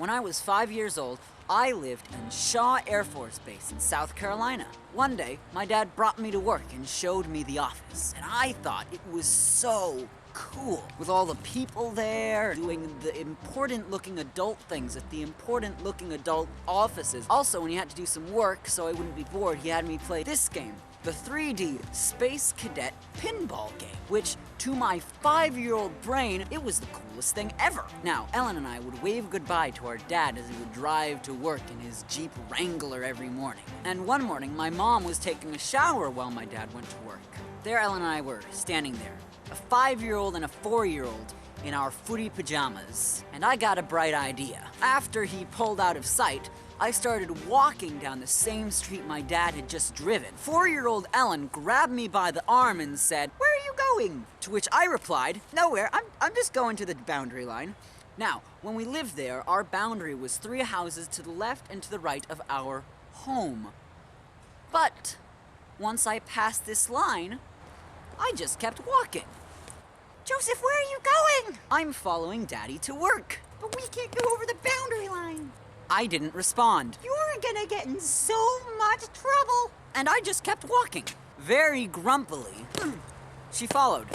When I was 5 years old, I lived in Shaw Air Force Base in South Carolina. One day, my dad brought me to work and showed me the office, and I thought it was so cool. With all the people there, doing the important-looking adult things at the important-looking adult offices. Also, when he had to do some work so I wouldn't be bored, he had me play this game, the 3D Space Cadet Pinball game, which, to my 5-year-old brain, it was the coolest thing ever. Now, Ellen and I would wave goodbye to our dad as he would drive to work in his Jeep Wrangler every morning. And one morning, my mom was taking a shower while my dad went to work. There Ellen and I were, standing there, a 5-year-old and a 4-year-old in our footy pajamas. And I got a bright idea. After he pulled out of sight, I started walking down the same street my dad had just driven. 4-year-old Ellen grabbed me by the arm and said, "Where are you going?" To which I replied, "Nowhere, I'm just going to the boundary line." Now, when we lived there, our boundary was 3 houses to the left and to the right of our home. But once I passed this line, I just kept walking. "Joseph, where are you going?" "I'm following Daddy to work." "But we can't go over the boundary line." I didn't respond. "You're gonna get in so much trouble." And I just kept walking. Very grumpily, she followed.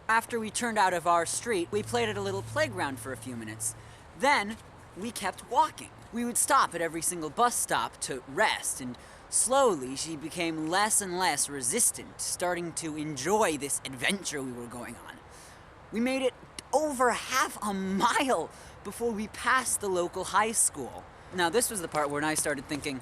After we turned out of our street, we played at a little playground for a few minutes. Then, we kept walking. We would stop at every single bus stop to rest, and slowly she became less and less resistant, starting to enjoy this adventure we were going on. We made it over half a mile before we passed the local high school. Now, this was the part where I started thinking,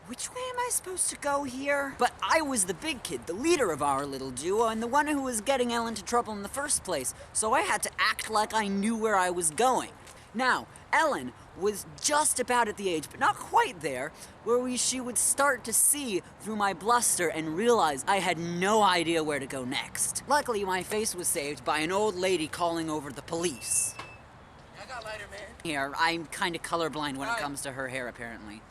which way am I supposed to go here? But I was the big kid, the leader of our little duo, and the one who was getting Ellen into trouble in the first place, so I had to act like I knew where I was going. Now, Ellen was just about at the age, but not quite there, where she would start to see through my bluster and realize I had no idea where to go next. Luckily, my face was saved by an old lady calling over the police. I got lighter, man. Here, I'm kind of colorblind when it comes to her hair, apparently.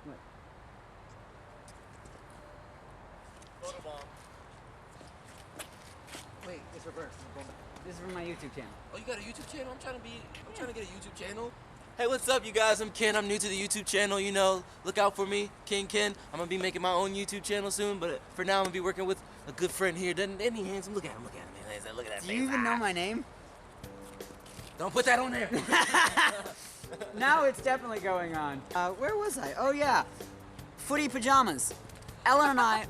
What? Photobomb. Wait, it's reversed. This is from my YouTube channel. Oh, you got a YouTube channel? I'm trying to get a YouTube channel. Hey, what's up, you guys? I'm Ken. I'm new to the YouTube channel, you know. Look out for me, King Ken. I'm gonna be making my own YouTube channel soon, but for now, I'm gonna be working with a good friend here. Isn't he handsome? Look at him, man. Look at that face. Do you even know my name? Don't put that on there. Now it's definitely going on. Where was I? Oh, yeah. Footy pajamas. Ellen and I...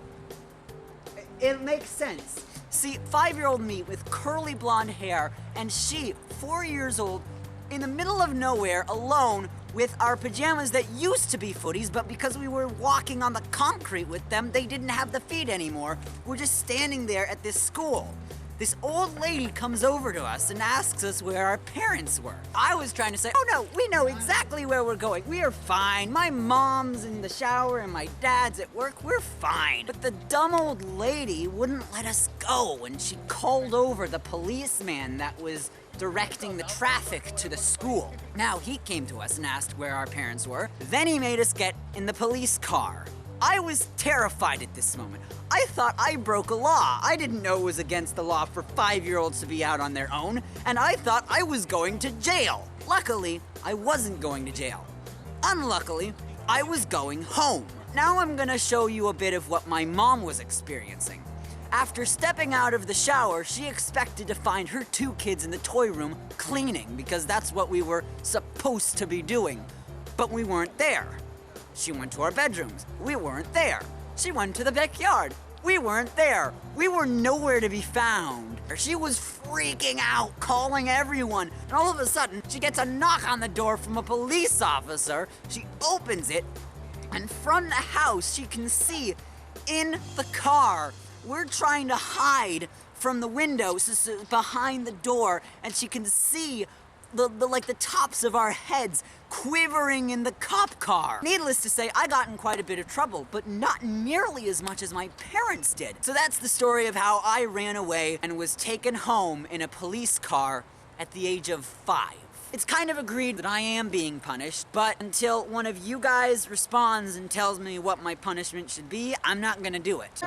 It makes sense. See, 5-year-old me with curly blonde hair, and she, 4 years old, in the middle of nowhere, alone, with our pajamas that used to be footies, but because we were walking on the concrete with them, they didn't have the feet anymore. We're just standing there at this school. This old lady comes over to us and asks us where our parents were. I was trying to say, "Oh no, we know exactly where we're going. We are fine. My mom's in the shower and my dad's at work. We're fine." But the dumb old lady wouldn't let us go, and she called over the policeman that was directing the traffic to the school. Now, he came to us and asked where our parents were. Then he made us get in the police car. I was terrified at this moment. I thought I broke a law. I didn't know it was against the law for 5-year-olds to be out on their own, and I thought I was going to jail. Luckily, I wasn't going to jail. Unluckily, I was going home. Now I'm gonna show you a bit of what my mom was experiencing. After stepping out of the shower, she expected to find her 2 kids in the toy room cleaning, because that's what we were supposed to be doing. But we weren't there. She went to our bedrooms. We weren't there. She went to the backyard. We weren't there. We were nowhere to be found. She was freaking out, calling everyone, and all of a sudden, she gets a knock on the door from a police officer. She opens it, and from the house, she can see in the car. We're trying to hide from the windows behind the door, and she can see the tops of our heads quivering in the cop car. Needless to say, I got in quite a bit of trouble, but not nearly as much as my parents did. So that's the story of how I ran away and was taken home in a police car at the age of 5. It's kind of agreed that I am being punished, but until one of you guys responds and tells me what my punishment should be, I'm not gonna do it.